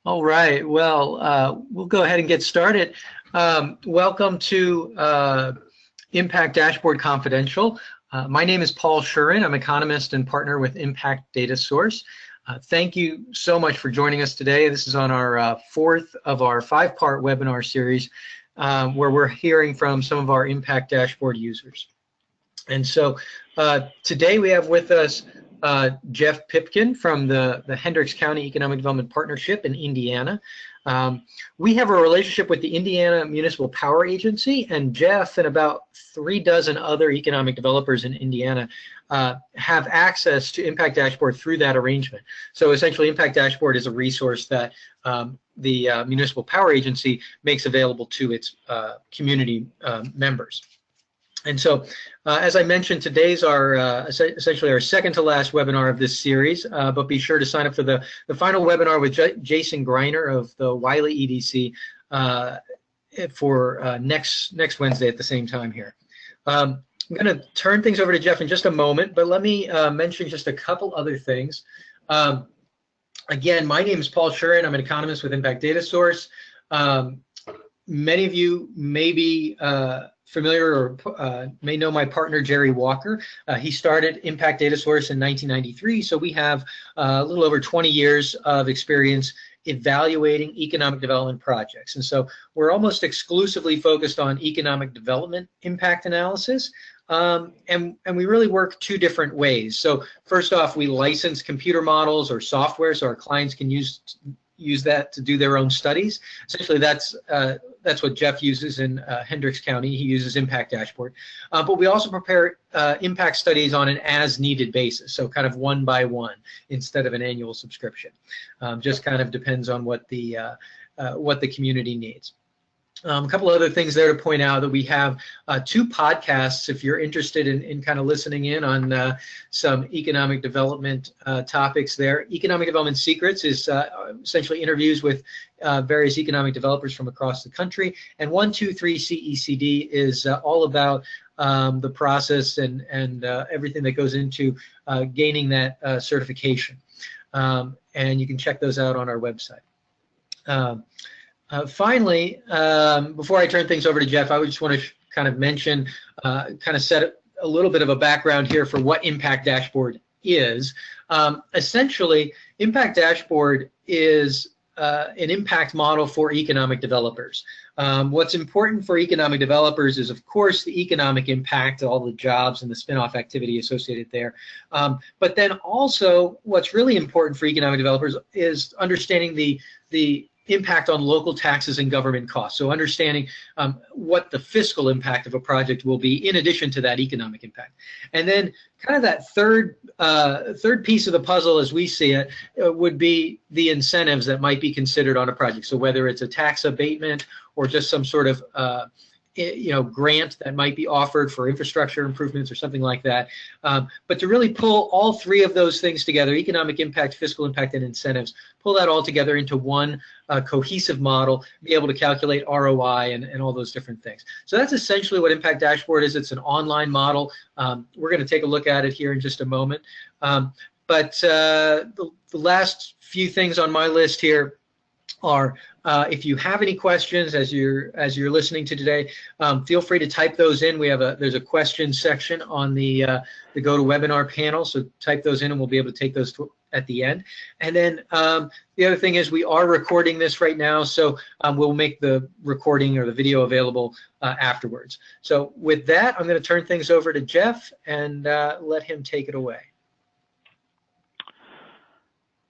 All right. Well, we'll go ahead and get started. Welcome to Impact Dashboard Confidential. My name is Paul Shurin. I'm economist and partner with Impact Data Source. Thank you so much for joining us today. This is on our fourth of our five-part webinar series where we're hearing from some of our Impact Dashboard users. And so today we have with us Jeff Pipkin from the Hendricks County Economic Development Partnership in Indiana. We have a relationship with the Indiana Municipal Power Agency, and Jeff and about 36 other economic developers in Indiana have access to Impact Dashboard through that arrangement. So essentially, Impact Dashboard is a resource that the Municipal Power Agency makes available to its community members. And so, as I mentioned, today's essentially our second to last webinar of this series, but be sure to sign up for the final webinar with Jason Greiner of the Wiley EDC for next Wednesday at the same time here. I'm going to turn things over to Jeff in just a moment, but let me mention just a couple other things. Again, my name is Paul Shurin. I'm an economist with Impact Data Source. Many of you may be familiar or may know my partner, Jerry Walker. He started Impact Data Source in 1993, so we have a little over 20 years of experience evaluating economic development projects. And so we're almost exclusively focused on economic development impact analysis. And we really work two different ways. So first off, we license computer models or software so our clients can use that to do their own studies. Essentially, that's what Jeff uses in Hendricks County. He uses Impact Dashboard. But we also prepare impact studies on an as-needed basis, so kind of one by one instead of an annual subscription. Just kind of depends on what the community needs. A couple other things there to point out that we have two podcasts if you're interested in kind of listening in on some economic development topics there. Economic Development Secrets is essentially interviews with various economic developers from across the country. And 123 CECD is all about the process and everything that goes into gaining that certification. And you can check those out on our website. Finally, before I turn things over to Jeff, I would just want to kind of mention, kind of set a little bit of a background here for what Impact Dashboard is. Essentially, Impact Dashboard is an impact model for economic developers. What's important for economic developers is, of course, the economic impact, all the jobs and the spin-off activity associated there. But then also, what's really important for economic developers is understanding the impact on local taxes and government costs. So understanding what the fiscal impact of a project will be in addition to that economic impact. And then kind of that third piece of the puzzle as we see it would be the incentives that might be considered on a project. So whether it's a tax abatement or just some sort of grant that might be offered for infrastructure improvements or something like that. But to really pull all three of those things together, economic impact, fiscal impact, and incentives, pull that all together into one cohesive model, be able to calculate ROI and all those different things. So that's essentially what Impact Dashboard is. It's an online model. We're going to take a look at it here in just a moment. But the last few things on my list here are if you have any questions as you're listening to today, feel free to type those in. There's a question section on the GoToWebinar panel, so type those in and we'll be able to take those at the end. And then the other thing is we are recording this right now, so we'll make the recording or the video available afterwards. So with that, I'm going to turn things over to Jeff and let him take it away.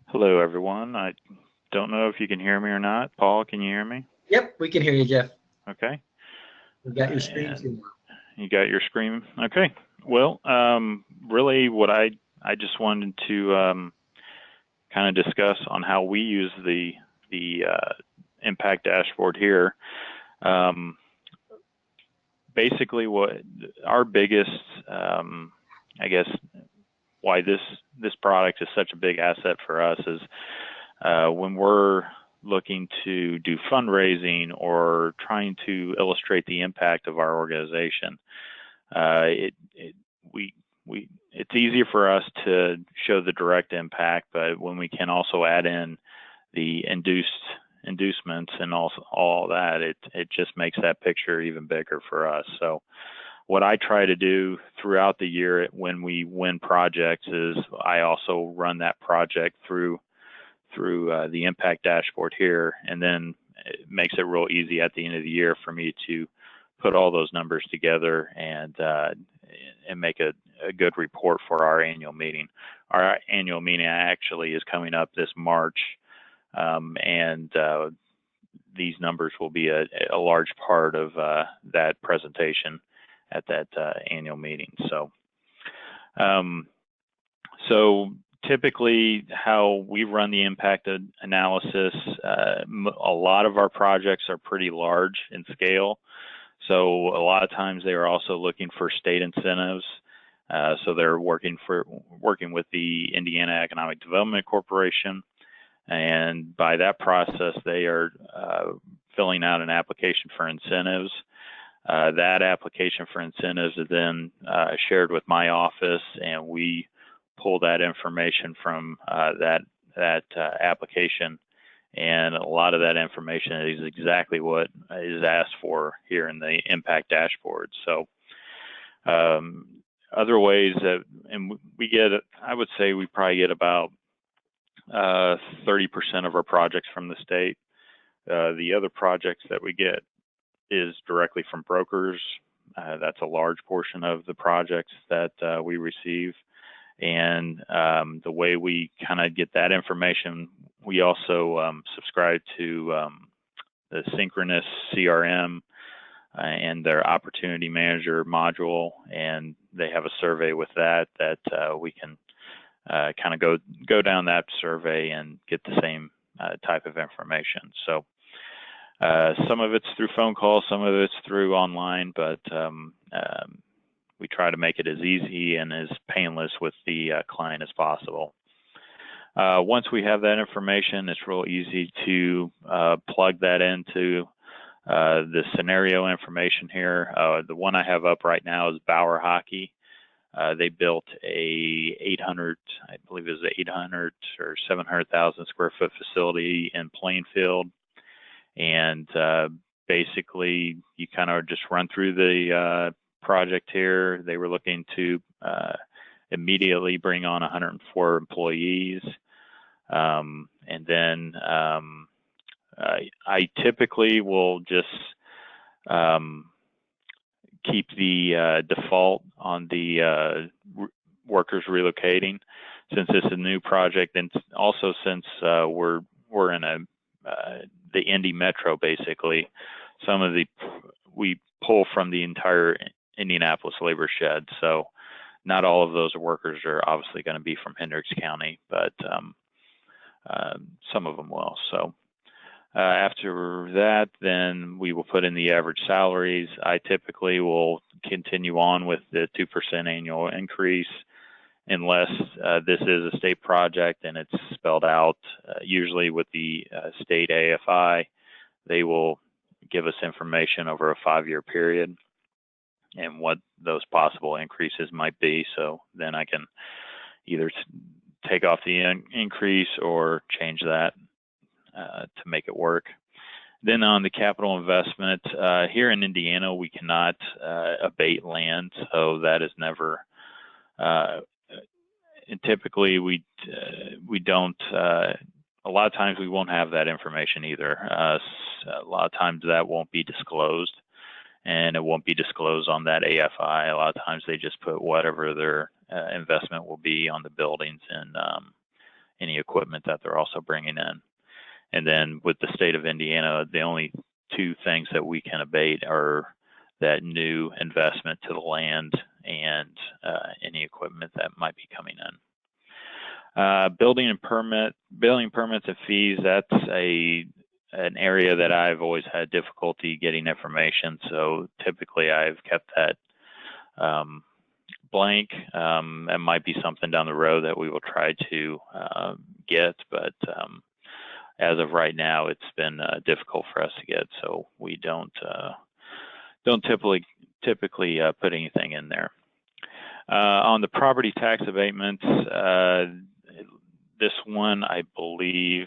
Hello, everyone. I don't know if you can hear me or not. Paul, can you hear me? Yep, we can hear you, Jeff. Okay. You got your screen too. You got your screen? Okay. Well, really what I just wanted to kind of discuss on how we use the Impact Dashboard here. Basically, what our biggest, I guess, why this product is such a big asset for us is when we're looking to do fundraising or trying to illustrate the impact of our organization. It's easier for us to show the direct impact, but when we can also add in the inducements and all that, it just makes that picture even bigger for us. So what I try to do throughout the year when we win projects is I also run that project through the impact dashboard here, and then it makes it real easy at the end of the year for me to put all those numbers together and make a good report for our annual meeting. Our annual meeting actually is coming up this March, and these numbers will be a large part of that presentation at that annual meeting. So typically how we run the impact analysis, a lot of our projects are pretty large in scale. So a lot of times they are also looking for state incentives. So they're working with the Indiana Economic Development Corporation. And by that process, they are filling out an application for incentives. That application for incentives is then shared with my office, and we pull that information from that application. And a lot of that information is exactly what is asked for here in the impact dashboard. So other ways that, and we get, I would say we probably get about 30% of our projects from the state. The other projects that we get is directly from brokers. That's a large portion of the projects that we receive. And the way we kind of get that information, we also subscribe to the Synchronous CRM and their Opportunity Manager module, and they have a survey with that we can kind of go down that survey and get the same type of information. So some of it's through phone calls, some of it's through online, but we try to make it as easy and as painless with the client as possible. Once we have that information, it's real easy to plug that into the scenario information here. The one I have up right now is Bauer Hockey. They built a 800 or 700,000 square foot facility in Plainfield. And basically, you kind of just run through the project here. They were looking to immediately bring on 104 employees. And then I typically will just keep the default on the workers relocating, since it's a new project, and also since we're in the Indy Metro, basically. We pull from the entire Indianapolis labor shed, so not all of those workers are obviously going to be from Hendricks County, but some of them will. So after that, then we will put in the average salaries. I typically will continue on with the 2% annual increase, unless this is a state project and it's spelled out. Usually with the state AFI, they will give us information over a 5-year period and what those possible increases might be. So then I can either take off the increase or change that to make it work. Then on the capital investment, here in Indiana, we cannot abate land, so that is never, and typically we don't, a lot of times we won't have that information either. A lot of times that won't be disclosed, and it won't be disclosed on that AFI. A lot of times they just put whatever their investment will be on the buildings and any equipment that they're also bringing in. And then with the state of Indiana, the only two things that we can abate are that new investment to the land and any equipment that might be coming in. Building permits and fees, that's an area that I've always had difficulty getting information. So typically I've kept that blank. It might be something down the road that we will try to get, but as of right now, it's been difficult for us to get, so we don't typically put anything in there. On the property tax abatements, this one, I believe,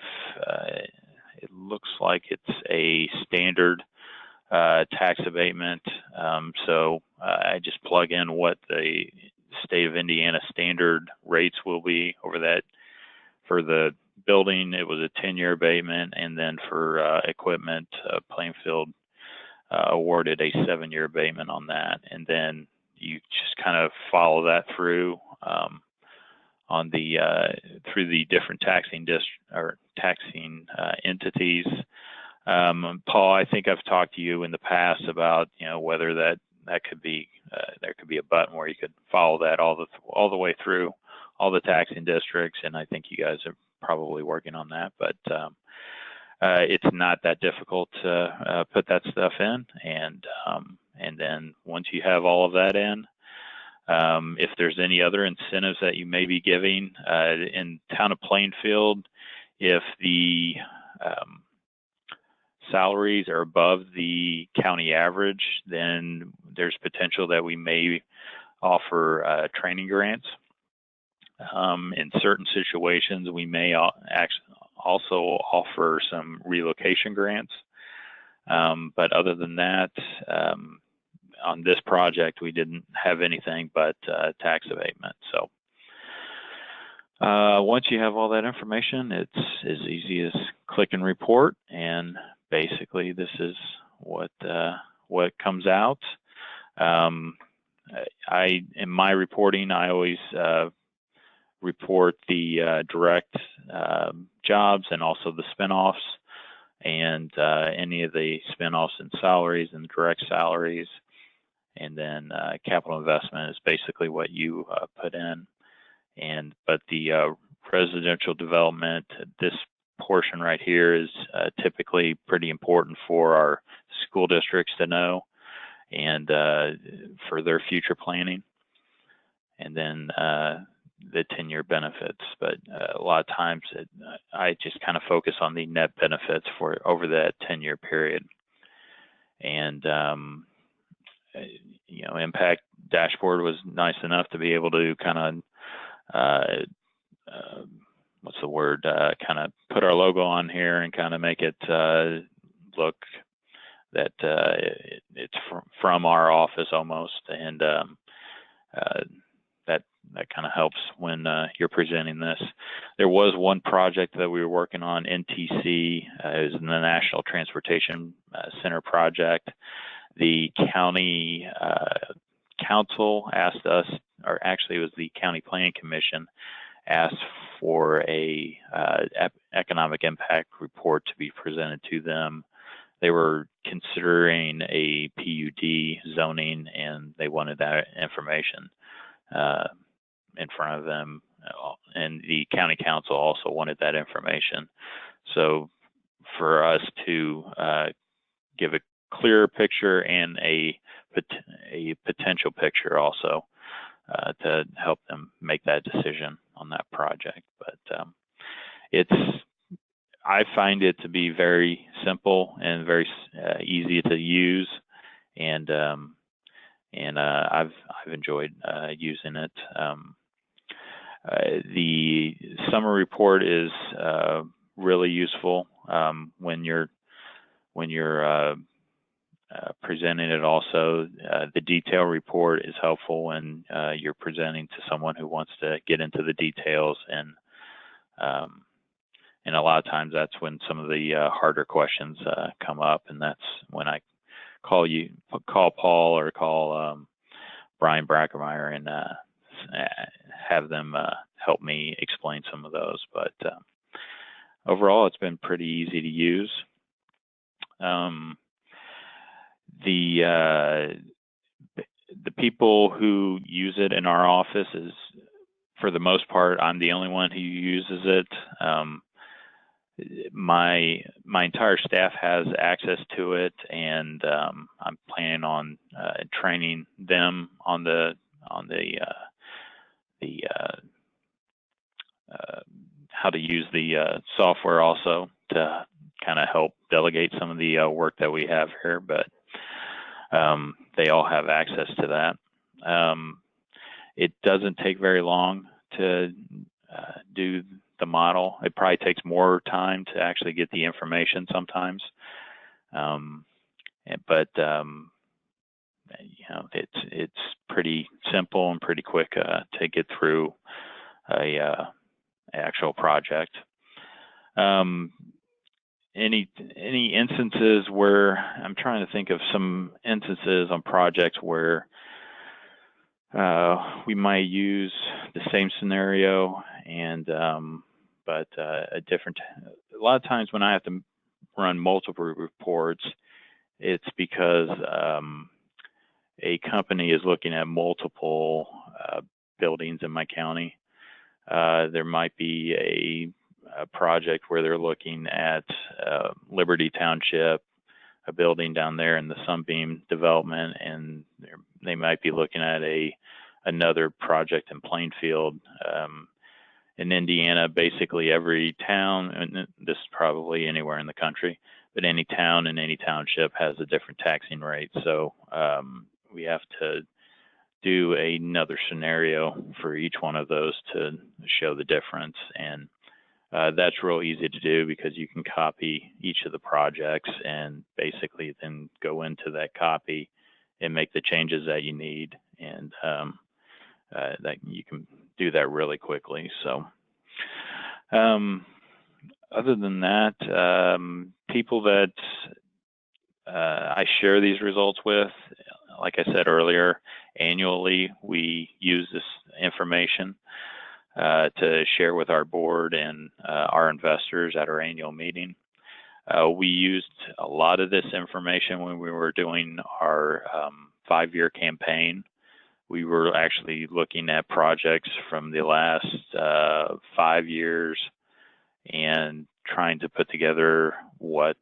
it looks like it's a standard tax abatement. So I just plug in what the state of Indiana standard rates will be over that. For the building, it was a 10-year abatement, and then for equipment, Plainfield awarded a 7-year abatement on that. And then you just kind of follow that through on the through the different taxing entities. Paul, I think I've talked to you in the past about whether that could be there could be a button where you could follow that all the way through all the taxing districts, and I think you guys are probably working on that. But it's not that difficult to put that stuff in, and then once you have all of that in, if there's any other incentives that you may be giving in town of Plainfield, if the salaries are above the county average, then there's potential that we may offer training grants. In certain situations, we may also offer some relocation grants. But other than that, on this project, we didn't have anything but tax abatement. So once you have all that information, it's as easy as click and report, and basically this is what comes out. In my reporting, I always report the direct jobs and also the spinoffs, and any of the spinoffs and salaries and direct salaries. And then capital investment is basically what you put in. But the residential development, this portion right here is typically pretty important for our school districts to know, and for their future planning. And then the 10-year benefits, but a lot of times I just kind of focus on the net benefits for over that 10-year period. And Impact Dashboard was nice enough to be able to kind of kind of put our logo on here and kind of make it look that it's from our office almost, and that kind of helps when you're presenting this. There was one project that we were working on, NTC, it was the National Transportation Center project. The county council asked us, or actually it was the County Planning Commission, asked for a economic impact report to be presented to them. They were considering a PUD zoning, and they wanted that information in front of them, and the county council also wanted that information. So for us to give a clearer picture and a potential picture also to help them make that decision on that project. But I find it to be very simple and very easy to use, and I've enjoyed using it. The summary report is really useful when you're presenting it. Also, the detail report is helpful when you're presenting to someone who wants to get into the details, and a lot of times that's when some of the harder questions come up, and that's when I call Paul or call Brian Brackemeyer and have them help me explain some of those. But overall, it's been pretty easy to use. The people who use it in our office is, for the most part, I'm the only one who uses it. My entire staff has access to it, and I'm planning on training them on the how to use the software also, to kind of help delegate some of the work that we have here. But they all have access to that. It doesn't take very long to do the model. It probably takes more time to actually get the information sometimes. But it's pretty simple and pretty quick to get through a actual project. Any instances where I'm trying to think of some instances on projects where we might use the same scenario and but a lot of times when I have to run multiple reports, it's because a company is looking at multiple buildings in my county. There might be a project where they're looking at Liberty Township, a building down there in the Sunbeam development, and they might be looking at another project in Plainfield. In Indiana, basically every town, and this is probably anywhere in the country, but any town and any township has a different taxing rate. So we have to do another scenario for each one of those to show the difference. And that's real easy to do because you can copy each of the projects and basically then go into that copy and make the changes that you need. And that you can do that really quickly. So other than that, people that I share these results with, like I said earlier, annually we use this information to share with our board and our investors at our annual meeting. We used a lot of this information when we were doing our 5-year campaign. We were actually looking at projects from the last 5 years and trying to put together what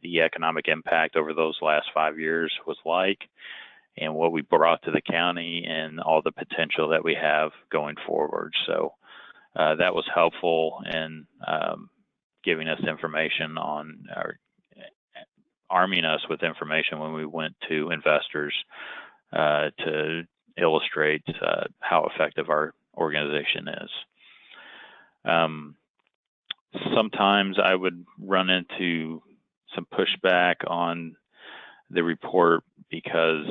the economic impact over those last 5 years was like and what we brought to the county and all the potential that we have going forward. So that was helpful in giving us information on, or arming us with information when we went to investors to illustrate how effective our organization is. Sometimes I would run into some pushback on the report because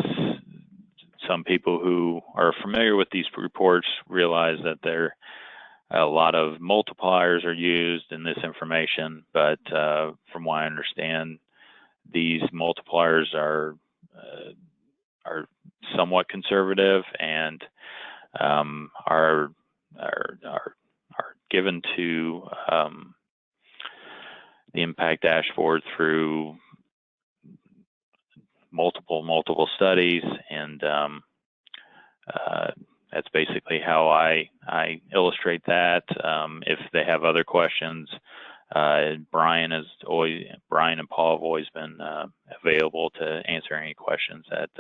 some people who are familiar with these reports realize that a lot of multipliers are used in this information, but from what I understand, these multipliers are somewhat conservative and are given to the impact dashboard through multiple studies, and that's basically how I illustrate that. If they have other questions, Brian and Paul have always been available to answer any questions that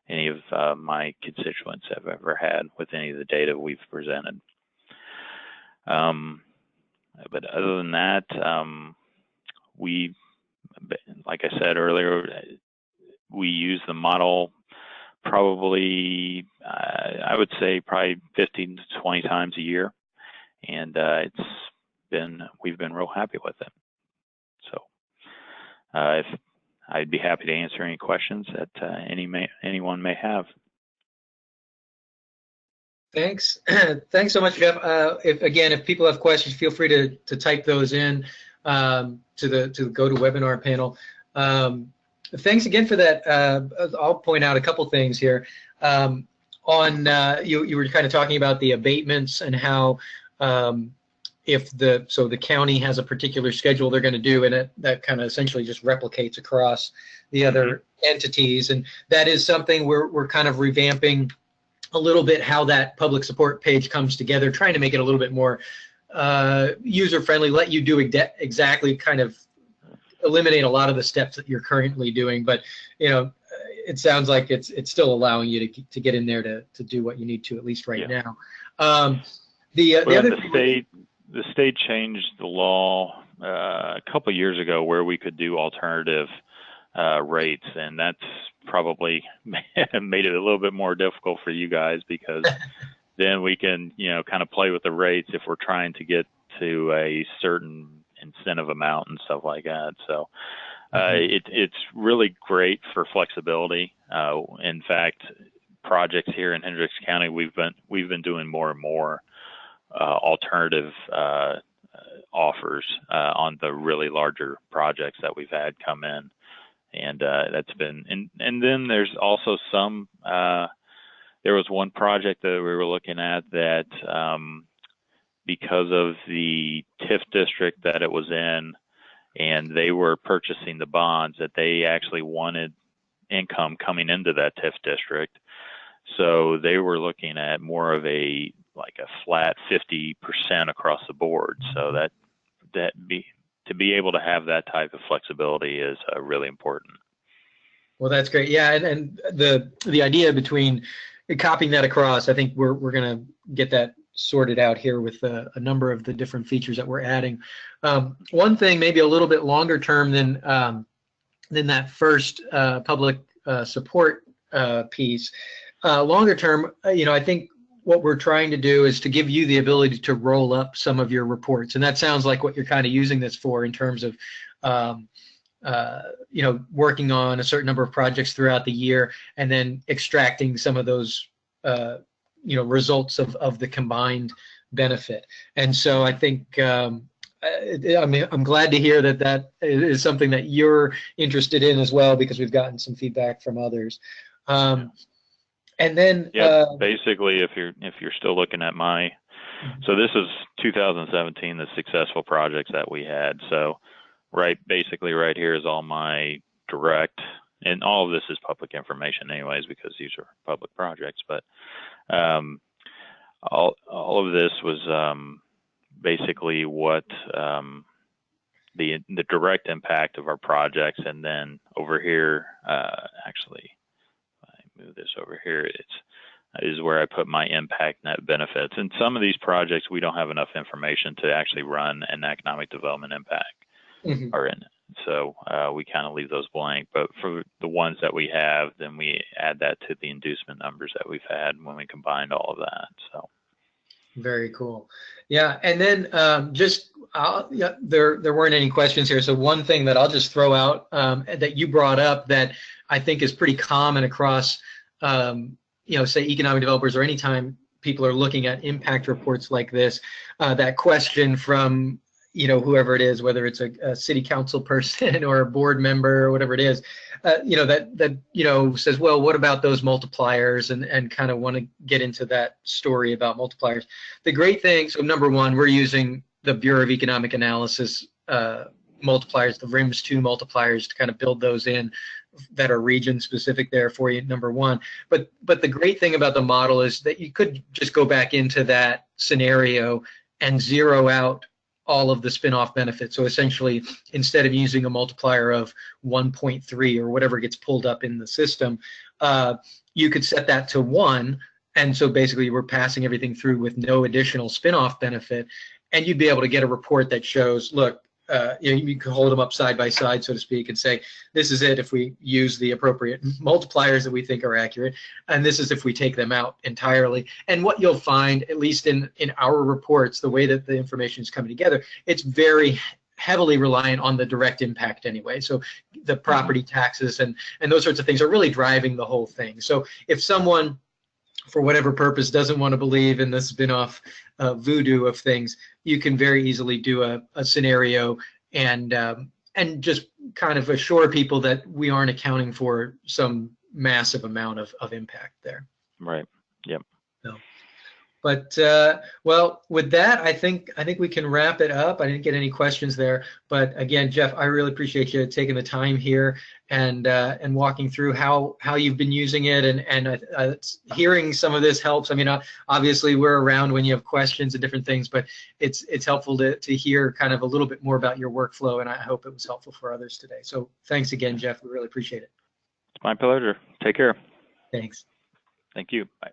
any of my constituents have ever had with any of the data we've presented. But other than that, we, like I said earlier, we use the model probably, I would say probably 15 to 20 times a year, and we've been real happy with it. So if I'd be happy to answer any questions that anyone may have. Thanks. Thanks so much, Jeff. If people have questions, feel free to type those in to the GoToWebinar panel. Thanks again for that. I'll point out a couple things here. You were kind of talking about the abatements and how if the county has a particular schedule they're going to do, and that kind of essentially just replicates across the other entities, and that is something we're kind of revamping a little bit how that public support page comes together, trying to make it a little bit more user-friendly, let you do exactly, kind of eliminate a lot of the steps that you're currently doing. But it sounds like it's still allowing you to get in there to do what you need to, at least right now. The state changed the law a couple of years ago where we could do alternative rates, and that's probably made it a little bit more difficult for you guys because then we can, kind of play with the rates if we're trying to get to a certain incentive amount and stuff like that. So it's really great for flexibility. In fact, projects here in Hendricks County, we've been doing more and more alternative offers on the really larger projects that we've had come in, and that's been. And then there's also some. There was one project that we were looking at that because of the TIF district that it was in, and they were purchasing the bonds, that they actually wanted income coming into that TIF district. So they were looking at more of a flat 50% across the board. So to be able to have that type of flexibility is really important. Well, that's great. Yeah, and the idea between copying that across, I think we're going to get that sorted out here with a number of the different features that we're adding. One thing, maybe a little bit longer term than that first public support piece. Longer term, I think what we're trying to do is to give you the ability to roll up some of your reports, and that sounds like what you're kind of using this for in terms of working on a certain number of projects throughout the year and then extracting some of those results of the combined benefit. And so I think I'm glad to hear that is something that you're interested in as well, because we've gotten some feedback from others. And then basically, if you're still looking at so this is 2017, the successful projects that we had. So basically right here is all my direct, and all of this is public information anyways, because these are public projects, but all of this was basically what the direct impact of our projects. And then over here, actually, if I move this over here, is where I put my impact net benefits. And some of these projects, we don't have enough information to actually run an economic development impact are in it. So we kind of leave those blank. But for the ones that we have, then we add that to the inducement numbers that we've had when we combined all of that. So very cool. Yeah, and then there weren't any questions here. So one thing that I'll just throw out that you brought up that I think is pretty common across, say economic developers, or anytime people are looking at impact reports like this, that question from whoever it is, whether it's a city council person or a board member or whatever it is, that says, well, what about those multipliers, and kind of want to get into that story about multipliers. The great thing, so number one, we're using the Bureau of Economic Analysis multipliers, the RIMS2 multipliers, to kind of build those in that are region specific there for you, number one. But the great thing about the model is that you could just go back into that scenario and zero out all of the spin-off benefits. So essentially, instead of using a multiplier of 1.3 or whatever gets pulled up in the system, you could set that to 1. And so basically, we're passing everything through with no additional spin-off benefit. And you'd be able to get a report that shows, look, you can hold them up side by side, so to speak, and say, this is it if we use the appropriate multipliers that we think are accurate, and this is if we take them out entirely. And what you'll find, at least in our reports, the way that the information is coming together, it's very heavily reliant on the direct impact anyway. So the property taxes and those sorts of things are really driving the whole thing. So if someone, for whatever purpose, doesn't want to believe in the spin-off voodoo of things, you can very easily do a scenario and just kind of assure people that we aren't accounting for some massive amount of impact there. Right. Yep. So, but well, with that, I think we can wrap it up. I didn't get any questions there, but again, Jeff, I really appreciate you taking the time here and walking through how you've been using it, and hearing some of this helps. I mean, obviously we're around when you have questions and different things, but it's helpful to hear kind of a little bit more about your workflow, and I hope it was helpful for others today. So thanks again, Jeff. We really appreciate it. It's my pleasure. Take care. Thanks. Thank you. Bye.